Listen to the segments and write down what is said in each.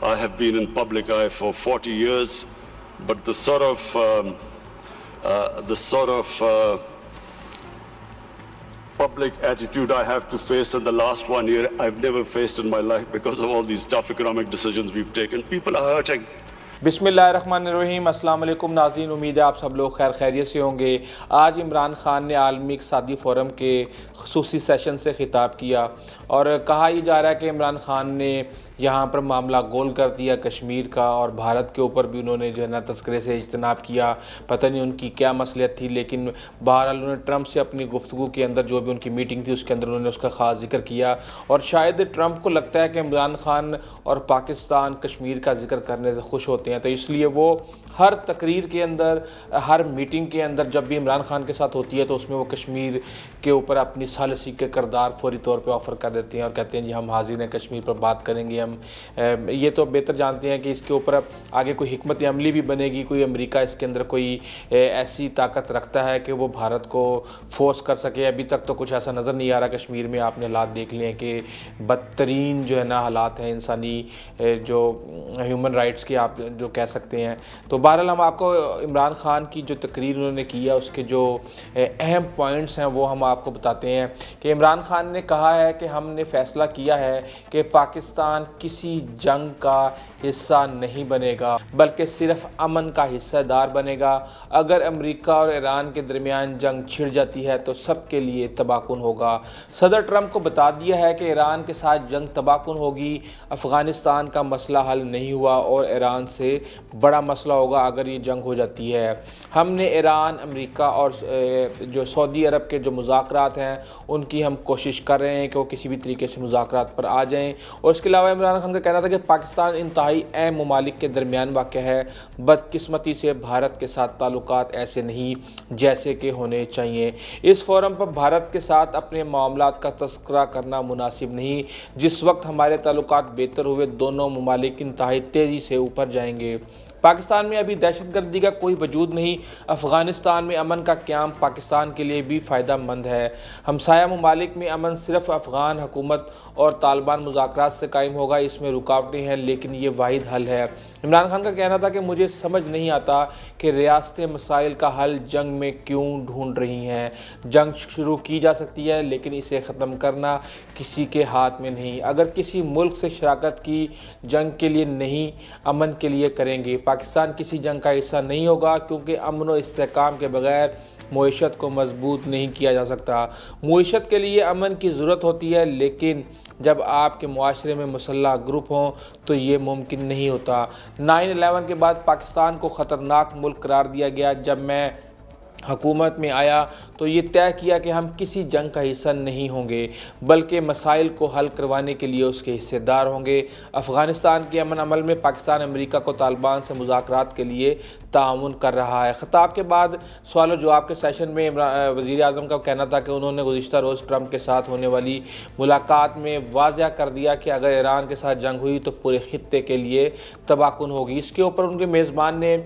I have been in public eye for 40 years, but the sort of public attitude I have to face in the last 1 year, I've never faced in my life because of all these tough economic decisions we've taken. People are hurting. بسم اللہ الرحمن الرحیم. السلام علیکم ناظرین, امید ہے آپ سب لوگ خیر خیریت سے ہوں گے. آج عمران خان نے عالمی اقتصادی فورم کے خصوصی سیشن سے خطاب کیا اور کہا یہ جا رہا ہے کہ عمران خان نے یہاں پر معاملہ گول کر دیا کشمیر کا, اور بھارت کے اوپر بھی انہوں نے جو ہے نا تذکرے سے اجتناب کیا. پتہ نہیں ان کی کیا مصلحت تھی, لیکن بہرحال انہوں نے ٹرمپ سے اپنی گفتگو کے اندر جو بھی ان کی میٹنگ تھی اس کے اندر انہوں نے اس کا خاص ذکر کیا, اور شاید ٹرمپ کو لگتا ہے کہ عمران خان اور پاکستان کشمیر کا ذکر کرنے سے خوش ہوتے ہیں, تو اس لیے وہ ہر تقریر کے اندر, ہر میٹنگ کے اندر جب بھی عمران خان کے ساتھ ہوتی ہے تو اس میں وہ کشمیر کے اوپر اپنی ثالثی کے کردار فوری طور پہ آفر کر دیتے ہیں اور کہتے ہیں جی ہم حاضر ہیں, کشمیر پر بات کریں گے. ہم یہ تو بہتر جانتے ہیں کہ اس کے اوپر آگے کوئی حکمت عملی بھی بنے گی, کوئی امریکہ اس کے اندر کوئی ایسی طاقت رکھتا ہے کہ وہ بھارت کو فورس کر سکے. ابھی تک تو کچھ ایسا نظر نہیں آ رہا کشمیر میں. آپ نے حالات دیکھ لیں کہ بدترین جو ہے نا حالات ہیں انسانی, جو ہیومن رائٹس کے آپ جو کہہ سکتے ہیں. تو بہرحال ہم آپ کو عمران خان کی جو تقریر انہوں نے کی ہے اس کے جو اہم پوائنٹس ہیں وہ ہم آپ کو بتاتے ہیں کہ عمران خان نے کہا ہے کہ ہم نے فیصلہ کیا ہے کہ پاکستان کسی جنگ کا حصہ نہیں بنے گا بلکہ صرف امن کا حصہ دار بنے گا. اگر امریکہ اور ایران کے درمیان جنگ چھڑ جاتی ہے تو سب کے لیے تباہ کن ہوگا. صدر ٹرمپ کو بتا دیا ہے کہ ایران کے ساتھ جنگ تباہ کن ہوگی. افغانستان کا مسئلہ حل نہیں ہوا اور ایران سے بڑا مسئلہ ہوگا اگر یہ جنگ ہو جاتی ہے. ہم نے ایران, امریکہ اور جو سعودی عرب کے جو مذاکرات ہیں ان کی ہم کوشش کر رہے ہیں کہ وہ کسی بھی طریقے سے مذاکرات پر آ جائیں. اور اس کے علاوہ عمران خان کا کہنا تھا کہ پاکستان انتہائی اہم ممالک کے درمیان واقع ہے. بدقسمتی سے بھارت کے ساتھ تعلقات ایسے نہیں جیسے کہ ہونے چاہیے. اس فورم پر بھارت کے ساتھ اپنے معاملات کا تذکرہ کرنا مناسب نہیں. جس وقت ہمارے تعلقات بہتر ہوئے دونوں ممالک انتہائی تیزی سے اوپر جائیں گے. پاکستان میں ابھی دہشت گردی کا کوئی وجود نہیں. افغانستان میں امن کا قیام پاکستان کے لیے بھی فائدہ مند ہے. ہمسایہ ممالک میں امن صرف افغان حکومت اور طالبان مذاکرات سے قائم ہوگا. اس میں رکاوٹیں ہیں لیکن یہ واحد حل ہے. عمران خان کا کہنا تھا کہ مجھے سمجھ نہیں آتا کہ ریاستیں مسائل کا حل جنگ میں کیوں ڈھونڈ رہی ہیں. جنگ شروع کی جا سکتی ہے لیکن اسے ختم کرنا کسی کے ہاتھ میں نہیں. اگر کسی ملک سے شراکت کی جنگ کے لیے نہیں امن کے لیے کریں گے. پاکستان کسی جنگ کا حصہ نہیں ہوگا کیونکہ امن و استحکام کے بغیر معیشت کو مضبوط نہیں کیا جا سکتا. معیشت کے لیے امن کی ضرورت ہوتی ہے لیکن جب آپ کے معاشرے میں مسلح گروپ ہوں تو یہ ممکن نہیں ہوتا. 9/11 کے بعد پاکستان کو خطرناک ملک قرار دیا گیا. جب میں حکومت میں آیا تو یہ طے کیا کہ ہم کسی جنگ کا حصہ نہیں ہوں گے بلکہ مسائل کو حل کروانے کے لیے اس کے حصے دار ہوں گے. افغانستان کے امن عمل میں پاکستان امریکہ کو طالبان سے مذاکرات کے لیے تعاون کر رہا ہے. خطاب کے بعد سوال و جواب کے سیشن میں وزیر اعظم کا کہنا تھا کہ انہوں نے گزشتہ روز ٹرمپ کے ساتھ ہونے والی ملاقات میں واضح کر دیا کہ اگر ایران کے ساتھ جنگ ہوئی تو پورے خطے کے لیے تباہ کن ہوگی. اس کے اوپر ان کے میزبان نے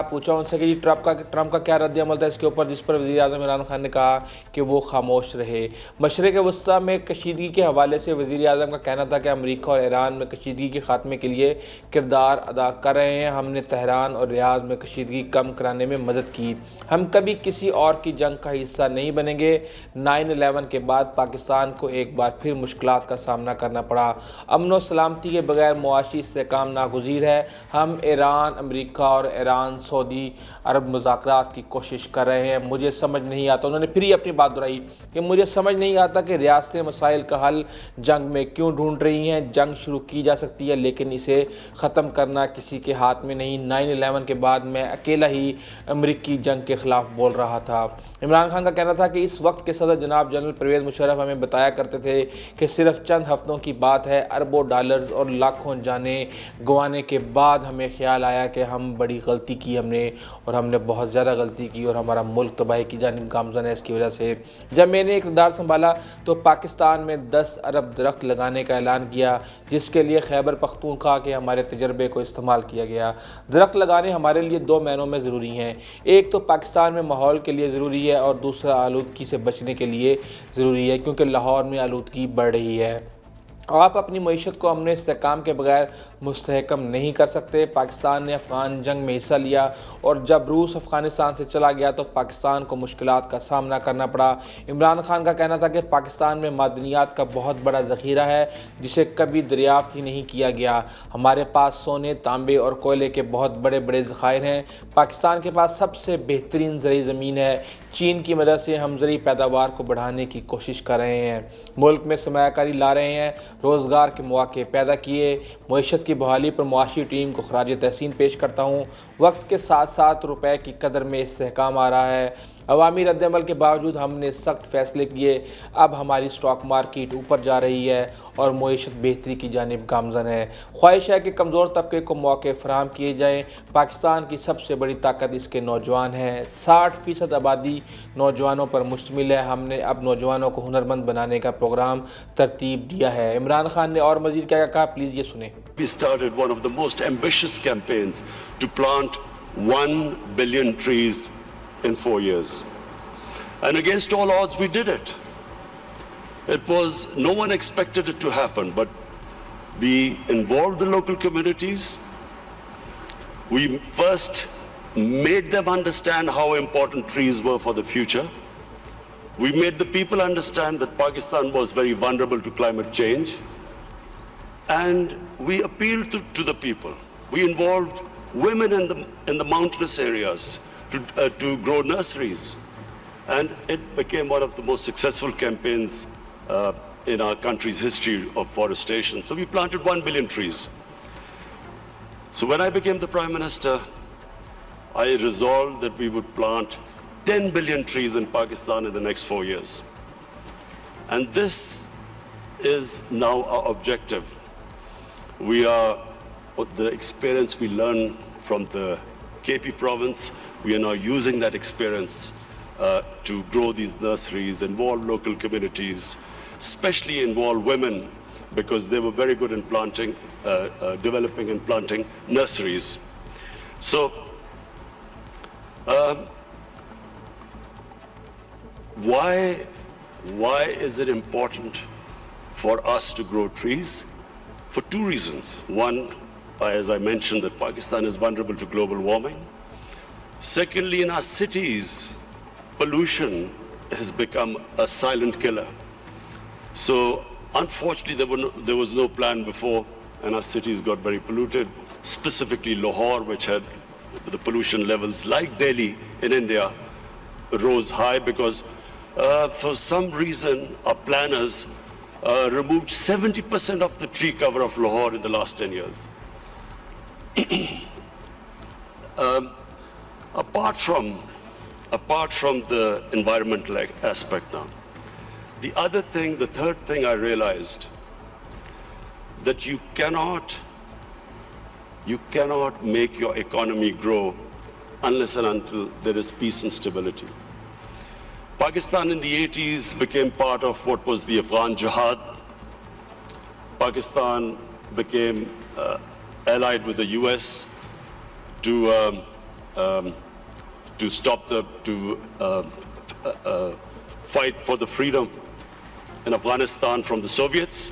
پوچھا ان سے کہ جی ٹرمپ کا کیا رد عمل تھا اس کے اوپر, جس پر وزیر اعظم عمران خان نے کہا کہ وہ خاموش رہے. مشرق وسطیٰ میں کشیدگی کے حوالے سے وزیر اعظم کا کہنا تھا کہ امریکہ اور ایران میں کشیدگی کے خاتمے کے لیے کردار ادا کر رہے ہیں. ہم نے تہران اور ریاض میں کشیدگی کم کرانے میں مدد کی. ہم کبھی کسی اور کی جنگ کا حصہ نہیں بنیں گے. 9/11 کے بعد پاکستان کو ایک بار پھر مشکلات کا سامنا کرنا پڑا. امن و سلامتی کے بغیر معاشی استحکام ناگزیر ہے. ہم ایران, امریکہ اور ایران سعودی عرب مذاکرات کی کوشش کر رہے ہیں. مجھے سمجھ نہیں آتا, انہوں نے پھر ہی اپنی بات دہرائی کہ مجھے سمجھ نہیں آتا کہ ریاستیں مسائل کا حل جنگ میں کیوں ڈھونڈ رہی ہیں. جنگ شروع کی جا سکتی ہے لیکن اسے ختم کرنا کسی کے ہاتھ میں نہیں. 9/11 کے بعد میں اکیلا ہی امریکی جنگ کے خلاف بول رہا تھا. عمران خان کا کہنا تھا کہ اس وقت کے صدر جناب جنرل پرویز مشرف ہمیں بتایا کرتے تھے کہ صرف چند ہفتوں کی بات ہے. اربوں ڈالرز اور لاکھوں جانیں گنوانے کے بعد ہمیں خیال آیا کہ ہم بڑی غلطی کی ہم نے, اور ہم نے بہت زیادہ غلطی کی اور ہمارا ملک تباہی کی جانب گامزن ہے. اس کی وجہ سے جب میں نے اقتدار سنبھالا تو پاکستان میں 10 ارب درخت لگانے کا اعلان کیا جس کے لیے خیبر پختونخوا کے ہمارے تجربے کو استعمال کیا گیا. درخت لگانے ہمارے لیے 2 معنوں میں ضروری ہیں. ایک تو پاکستان میں ماحول کے لیے ضروری ہے اور دوسرا آلودگی سے بچنے کے لیے ضروری ہے کیونکہ لاہور میں آلودگی بڑھ رہی ہے. آپ اپنی معیشت کو امن و استحکام کے بغیر مستحکم نہیں کر سکتے۔ پاکستان نے افغان جنگ میں حصہ لیا اور جب روس افغانستان سے چلا گیا تو پاکستان کو مشکلات کا سامنا کرنا پڑا۔ عمران خان کا کہنا تھا کہ پاکستان میں معدنیات کا بہت بڑا ذخیرہ ہے جسے کبھی دریافت ہی نہیں کیا گیا۔ ہمارے پاس سونے، تانبے اور کوئلے کے بہت بڑے بڑے ذخائر ہیں۔ پاکستان کے پاس سب سے بہترین زرعی زمین ہے۔ چین کی مدد سے ہم زرعی پیداوار کو بڑھانے کی کوشش کر رہے ہیں، ملک میں سرمایہ کاری لا رہے ہیں، روزگار کے مواقع پیدا کیے۔ معیشت کی بحالی پر معاشی ٹیم کو خراج تحسین پیش کرتا ہوں۔ وقت کے ساتھ ساتھ روپے کی قدر میں استحکام آ رہا ہے۔ عوامی رد عمل کے باوجود ہم نے سخت فیصلے کیے۔ اب ہماری سٹاک مارکیٹ اوپر جا رہی ہے اور معیشت بہتری کی جانب گامزن ہے۔ خواہش ہے کہ کمزور طبقے کو موقع فراہم کیے جائیں۔ پاکستان کی سب سے بڑی طاقت اس کے نوجوان ہیں۔ 60% آبادی نوجوانوں پر مشتمل ہے۔ ہم نے اب نوجوانوں کو ہنرمند بنانے کا پروگرام ترتیب دیا ہے۔ عمران خان نے اور مزید کیا کہا، پلیز یہ سنیں۔ We started one of the most ambitious campaigns to plant 1 billion trees in 4 years. And against all odds, we did it. No one expected it to happen, but we involved the local communities. We first made them understand how important trees were for the future. We made the people understand that Pakistan was very vulnerable to climate change. And we appealed to the people. We involved women in the mountainous areas to grow nurseries. And it became one of the most successful campaigns in our country's history of forestation. So we planted 1 billion trees. So when I became the Prime Minister, I resolved that we would plant 10 billion trees in Pakistan in the next 4 years. And this is now our objective. The experience we learned from the KP province, we are now using that experience to grow these nurseries, involve local communities, especially involve women because they were very good in planting, developing and planting nurseries. So, why is it important for us to grow trees? For 2 reasons. One, as I mentioned, that Pakistan is vulnerable to global warming. Secondly, in our cities, pollution has become a silent killer. So, unfortunately, there was no plan before, and our cities got very polluted, specifically Lahore, which had the pollution levels like Delhi in India, rose high because for some reason our planners removed 70% of the tree cover of Lahore in the last 10 years. Apart from the environmental aspect now, the third thing I realized, that you cannot make your economy grow unless and until there is peace and stability. Pakistan in the 80s became part of what was the Afghan Jihad. Pakistan became allied with the US to fight for the freedom in Afghanistan from the Soviets.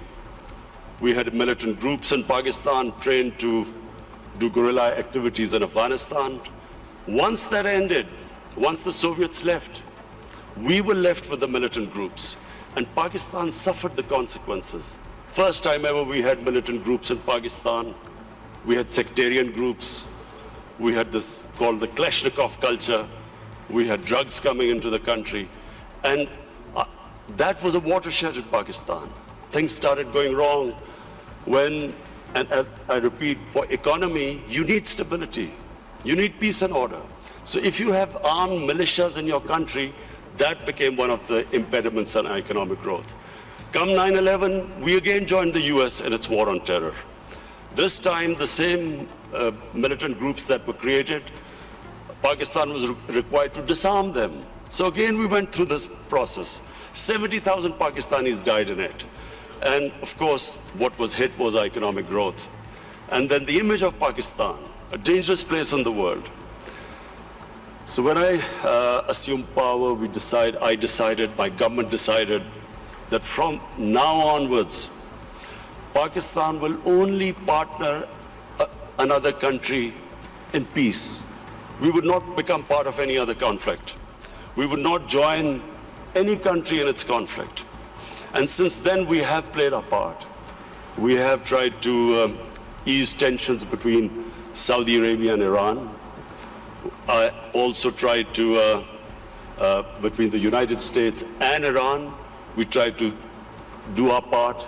We had militant groups in Pakistan trained to do guerrilla activities in Afghanistan. Once that ended, once the Soviets left, we were left with the militant groups, and Pakistan suffered the consequences. First time ever we had militant groups in Pakistan. We had sectarian groups. We had this called the Kalashnikov culture. We had drugs coming into the country. And that was a watershed in Pakistan. Things started going wrong and as I repeat, for economy, you need stability. You need peace and order. So if you have armed militias in your country, that became one of the impediments on economic growth. Come 9/11, we again joined the US in its war on terror. This time, the same militant groups that were created, Pakistan was required to disarm them. So again, we went through this process. 70,000 Pakistanis died in it. And of course, what was hit was economic growth. And then the image of Pakistan, a dangerous place in the world. So when I assumed power, I decided, my government decided that from now onwards, Pakistan will only partner another country in peace. We would not become part of any other conflict. We would not join any country in its conflict. And since then, we have played our part. We have tried to ease tensions between Saudi Arabia and Iran. I also tried to, between the United States and Iran, we tried to do our part,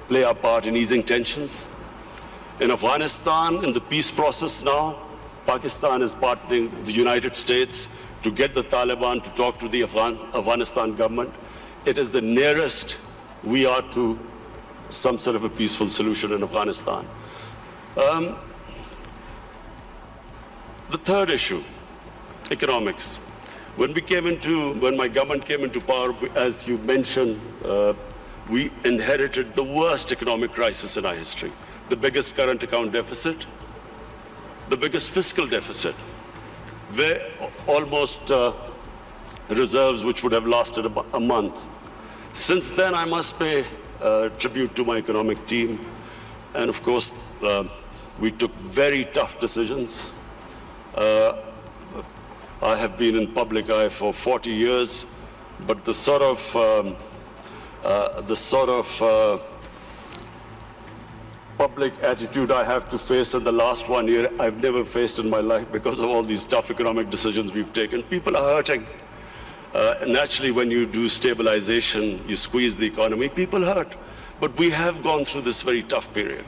play our part in easing tensions. In Afghanistan, in the peace process now, Pakistan is partnering with the United States to get the Taliban to talk to the Afghanistan government. It is the nearest we are to some sort of a peaceful solution in Afghanistan. The third issue, economics. When my government came into power, as you mentioned, we inherited the worst economic crisis in our history. The biggest current account deficit, the biggest fiscal deficit, where almost reserves which would have lasted a month. Since then, I must pay tribute to my economic team. And of course, we took very tough decisions. I have been in public eye for 40 years, but the sort of public attitude I have to face in the last 1 year, I've never faced in my life because of all these tough economic decisions we've taken. People are hurting. Naturally, when you do stabilization, you squeeze the economy, people hurt. But we have gone through this very tough period.